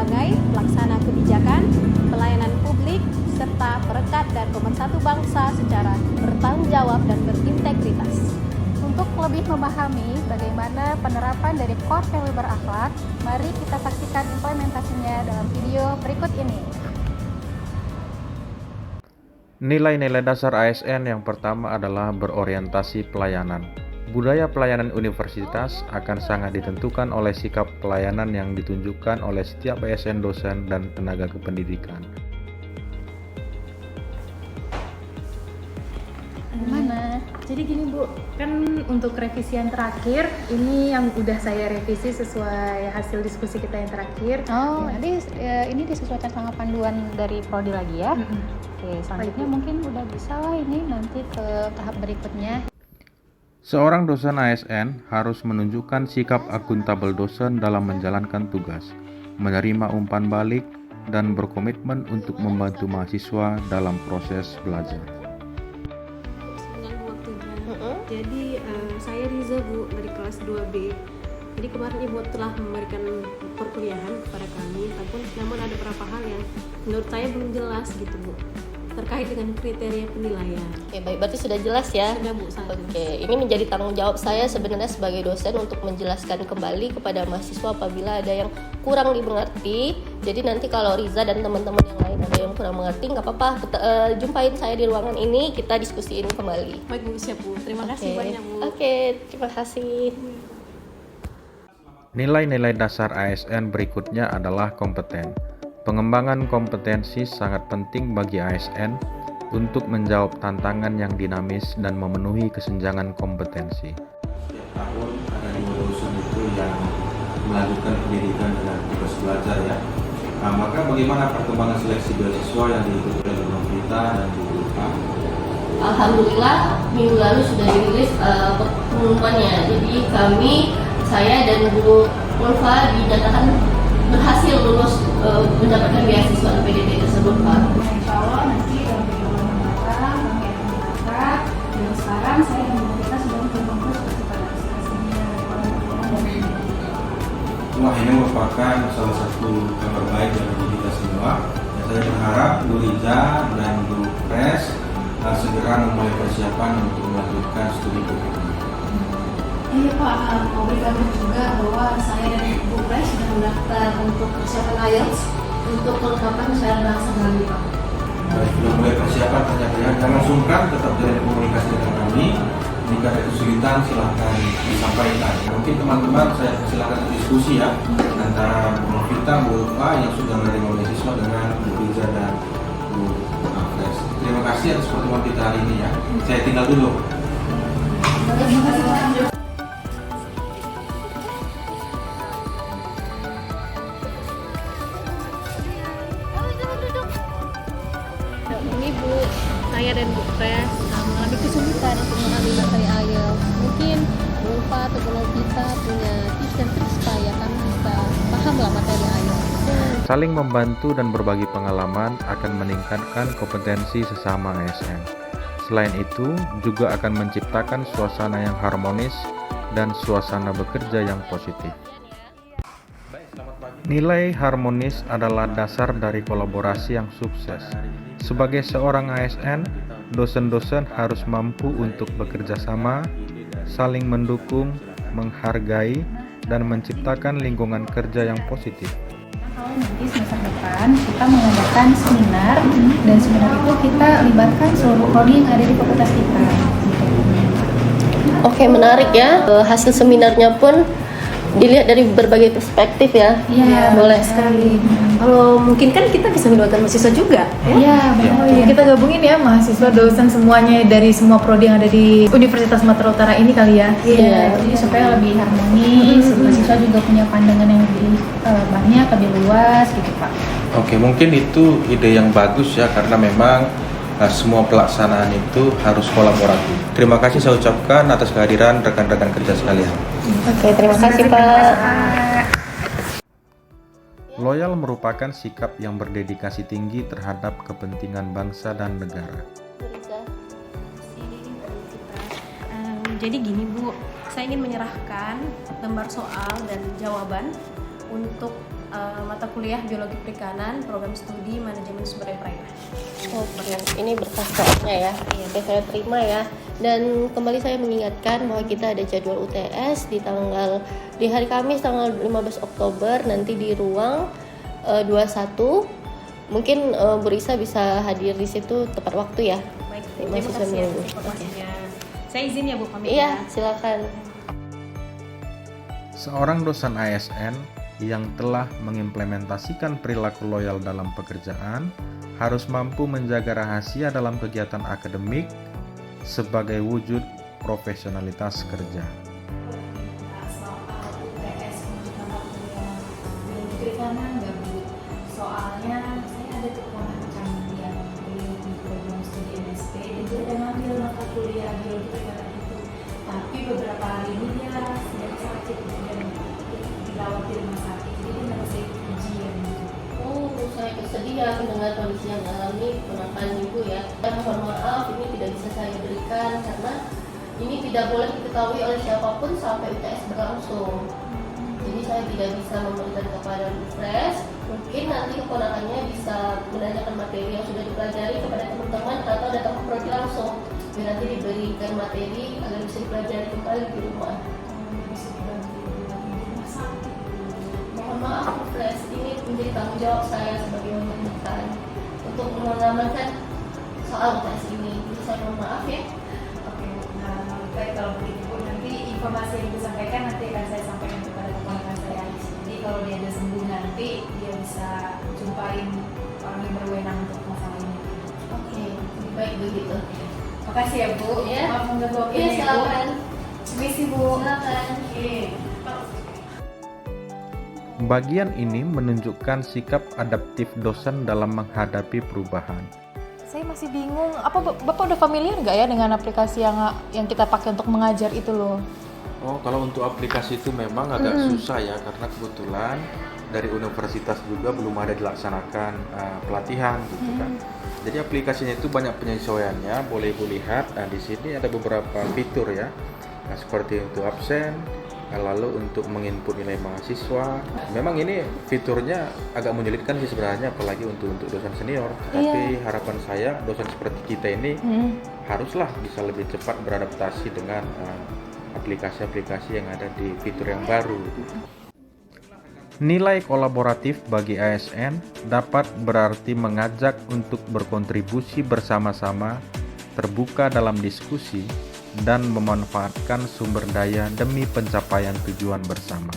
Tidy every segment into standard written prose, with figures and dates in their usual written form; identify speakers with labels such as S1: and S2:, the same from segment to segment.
S1: sebagai pelaksana kebijakan, pelayanan publik, serta perekat dan pemersatu bangsa secara bertanggung jawab dan berintegritas.
S2: Untuk lebih memahami bagaimana penerapan dari core value berakhlak, mari kita saksikan implementasinya dalam video berikut ini.
S3: Nilai-nilai dasar ASN yang pertama adalah berorientasi pelayanan. Budaya pelayanan universitas akan sangat ditentukan oleh sikap pelayanan yang ditunjukkan oleh setiap ASN dosen dan tenaga kependidikan.
S2: Gimana?
S4: Jadi gini Bu, kan untuk revisian terakhir, ini yang udah saya revisi sesuai hasil diskusi kita yang terakhir.
S2: Oh, nanti ini disesuaikan sama panduan dari Prodi lagi ya. Oke, selanjutnya mungkin udah bisa lah ini nanti ke tahap berikutnya.
S3: Seorang dosen ASN harus menunjukkan sikap akuntabel dosen dalam menjalankan tugas, menerima umpan balik, dan berkomitmen untuk membantu mahasiswa dalam proses belajar.
S1: Jadi saya Riza Bu dari kelas 2B. Jadi kemarin Ibu telah memberikan perkuliahan kepada kami, namun ada beberapa hal yang menurut saya belum jelas gitu Bu, terkait dengan kriteria penilaian.
S5: Oke, baik, berarti sudah jelas ya?
S1: Sudah Bu, sangat
S5: Oke, ini menjadi tanggung jawab saya sebenarnya sebagai dosen untuk menjelaskan kembali kepada mahasiswa apabila ada yang kurang dimengerti. Jadi nanti kalau Riza dan teman-teman yang lain ada yang kurang mengerti, nggak apa-apa, jumpain saya di ruangan ini, kita diskusiin kembali.
S1: Baik Bu, siap Bu. Terima kasih banyak Bu.
S5: Oke, terima kasih.
S3: Nilai-nilai dasar ASN berikutnya adalah kompeten. Pengembangan kompetensi sangat penting bagi ASN untuk menjawab tantangan yang dinamis dan memenuhi kesenjangan kompetensi.
S6: Setiap tahun ada 2 dosen itu yang melanjutkan pendidikan dengan tugas belajar ya. Nah, maka bagaimana perkembangan seleksi beasiswa yang diikuti oleh Pemerintah dan Bu Ulfa?
S5: Alhamdulillah minggu lalu sudah dirilis pengumumannya. Jadi saya dan Bu Ulfa dinyatakan berhasil lulus mendapatkan beasiswa PDT tersebut Pak.
S4: Insya Allah nanti dalam video mendatang kami akan mengangkat. Dan sekarang saya dan kita sudah mencoba kepada prestasinya.
S6: Wah, ini merupakan salah satu kabar baik bagi kita semua. Dan saya berharap Bu Riza dan Bu Pres segera memulai persiapan untuk melanjutkan studi PKP.
S7: Iya Pak, mau beritahu juga bahwa saya dan Bu Pres sudah mendaftar untuk persiapan IELTS untuk kelengkapan syarat bahasa Bali Pak.
S6: Baik, sudah mulai persiapan ternyata. Jangan sungkan, tetap jalin komunikasi dengan kami. Jika ada kesulitan silahkan disampaikan. Mungkin teman-teman saya silakan diskusi ya antara Bu Novita, Bu Ulfa yang sudah menerima beasiswa dengan Bu Riza dan Bu Pres. Terima kasih atas pertemuan kita hari ini ya. Saya tinggal dulu.
S7: Terima kasih Pak.
S1: Ini Bu, saya dan Bu Pres
S2: Mengalami kesulitan untuk mengambil materi IELTS. Mungkin Bu Ulfa atau Bu Novita punya tips dan trik supaya kami bisa pahamlah materi IELTS.
S3: Saling membantu dan berbagi pengalaman akan meningkatkan kompetensi sesama ASN. Selain itu, juga akan menciptakan suasana yang harmonis dan suasana bekerja yang positif. Nilai harmonis adalah dasar dari kolaborasi yang sukses. Sebagai seorang ASN, dosen-dosen harus mampu untuk bekerja sama, saling mendukung, menghargai, dan menciptakan lingkungan kerja yang positif.
S4: Kalau nanti semester depan kita mengadakan seminar, dan seminar itu kita libatkan seluruh prodi yang ada di fakultas kita.
S5: Oke, menarik ya. Hasil seminarnya pun dilihat dari berbagai perspektif ya.
S4: Iya,
S5: boleh
S4: sekali.
S1: Kalau mungkin kan kita bisa melibatkan mahasiswa juga ya?
S4: Iya, benar. Kita gabungin ya mahasiswa, dosen semuanya dari semua prodi yang ada di Universitas Sumatera Utara ini kali ya.
S5: Iya.
S4: Jadi supaya lebih harmonis, mahasiswa juga punya pandangan yang lebih banyak, lebih luas gitu Pak.
S6: Oke, mungkin itu ide yang bagus ya karena memang semua pelaksanaan itu harus kolaboratif. Terima kasih saya ucapkan atas kehadiran rekan-rekan kerja sekalian.
S5: Oke, terima kasih Pak.
S3: Loyal merupakan sikap yang berdedikasi tinggi terhadap kepentingan bangsa dan negara.
S1: Jadi gini Bu, saya ingin menyerahkan lembar soal dan jawaban untuk mata kuliah biologi perikanan, program studi manajemen sumber daya perairan.
S5: Oke, ini berkas soalnya ya. Oke, saya terima ya. Dan kembali saya mengingatkan bahwa kita ada jadwal UTS di hari Kamis tanggal 15 Oktober nanti di ruang 21. Mungkin Bu Risa bisa hadir di situ tepat waktu ya.
S1: Baik,
S5: Terima
S1: terima
S5: kasih
S1: kasih
S5: ya,
S1: atas
S5: Bu.
S1: informasinya. Saya izin ya Bu pamit
S5: Iya,
S1: ya.
S5: silakan.
S3: Seorang dosen ASN yang telah mengimplementasikan perilaku loyal dalam pekerjaan harus mampu menjaga rahasia dalam kegiatan akademik sebagai wujud profesionalitas kerja.
S7: Soal UTS untuk mata kuliah biologi perikanan nggak Bu? Soalnya saya ada keponakan yang kuliah di program studi MSP dan dia udah ngambil mata kuliah biologi perikanan itu. Tapi beberapa hari ini dia sedang sakit dan dirawat di rumah sakit, jadi dia nggak bisa ikut ujian gitu.
S5: Oh, saya bersedih ya mendengar kondisi yang alami ponakan Ibu ya. Dan mohon maaf, ini tidak bisa saya berikan karena ini tidak boleh diketahui oleh siapapun sampai UTS berlangsung. Jadi saya tidak bisa memberikan kepada Bu Fresh. Mungkin nanti keponakannya bisa menanyakan materi yang sudah dipelajari kepada teman-teman atau datang ke prodi langsung. Biar nanti diberikan materi agar bisa dipelajari kembali di rumah.
S7: Bisa dibantu di rumah sakit.
S5: Mohon maaf Bu Fresh, ini menjadi tanggung jawab saya sebagai pemerintahan untuk mengamankan soal UTS ini. Jadi saya mohon maaf ya.
S7: Oke, nah baik kalau begitu Bu, nanti informasi yang Ibu sampaikan nanti akan saya sampaikan kepada keponakan saya. Jadi kalau dia ada sembuh nanti dia bisa jumpain orang yang berwenang untuk masalah ini.
S5: Oke, lebih baik begitu.
S7: Makasih ya Bu.
S5: Iya.
S7: Maaf mengganggu waktunya
S5: Iya,
S7: ya, Bu.
S5: silakan.
S7: Permisi Bu.
S5: Silakan.
S7: Oke.
S3: Bagian ini menunjukkan sikap adaptif dosen dalam menghadapi perubahan.
S8: Saya masih bingung, apa Bapak udah familiar nggak ya dengan aplikasi yang kita pakai untuk mengajar itu loh?
S6: Oh, kalau untuk aplikasi itu memang agak susah ya, karena kebetulan dari universitas juga belum ada dilaksanakan pelatihan gitu kan. Jadi aplikasinya itu banyak penyesuaiannya, boleh Ibu lihat. Nah, di sini ada beberapa fitur ya. Nah, seperti untuk absen, lalu untuk menginput nilai mahasiswa. Memang ini fiturnya agak menyulitkan sih sebenarnya, apalagi untuk dosen senior. Tapi harapan saya dosen seperti kita ini haruslah bisa lebih cepat beradaptasi dengan aplikasi-aplikasi yang ada di fitur yang baru.
S3: Nilai kolaboratif bagi ASN dapat berarti mengajak untuk berkontribusi bersama-sama, terbuka dalam diskusi, dan memanfaatkan sumber daya demi pencapaian tujuan bersama.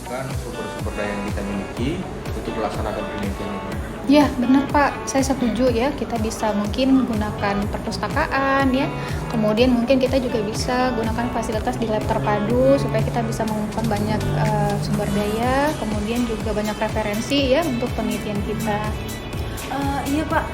S6: Bukan sumber-sumber daya yang kita miliki untuk melaksanakan penelitian ini.
S8: Ya benar Pak, saya setuju ya, kita bisa mungkin gunakan perpustakaan ya, kemudian mungkin kita juga bisa gunakan fasilitas di lab terpadu supaya kita bisa mengumpulkan banyak sumber daya, kemudian juga banyak referensi ya untuk penelitian kita.
S9: Iya Pak,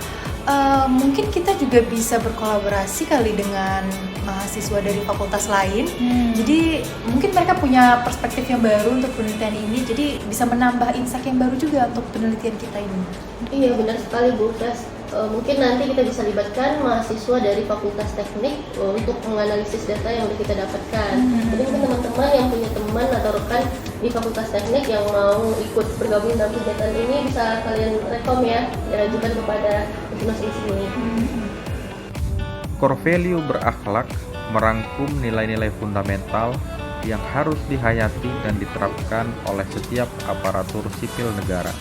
S9: mungkin kita juga bisa berkolaborasi kali dengan mahasiswa dari fakultas lain. Jadi mungkin mereka punya perspektif yang baru untuk penelitian ini, jadi bisa menambah insight yang baru juga untuk penelitian kita ini.
S5: Iya benar sekali Bu Fresh. Mungkin nanti kita bisa libatkan mahasiswa dari Fakultas Teknik untuk menganalisis data yang udah kita dapatkan. Jadi mungkin teman-teman yang punya teman atau rekan di Fakultas Teknik yang mau ikut bergabung dalam kegiatan ini bisa kalian rekom ya, diajukan kepada masing-masing sini.
S3: Core value berakhlak merangkum nilai-nilai fundamental yang harus dihayati dan diterapkan oleh setiap aparatur sipil negara.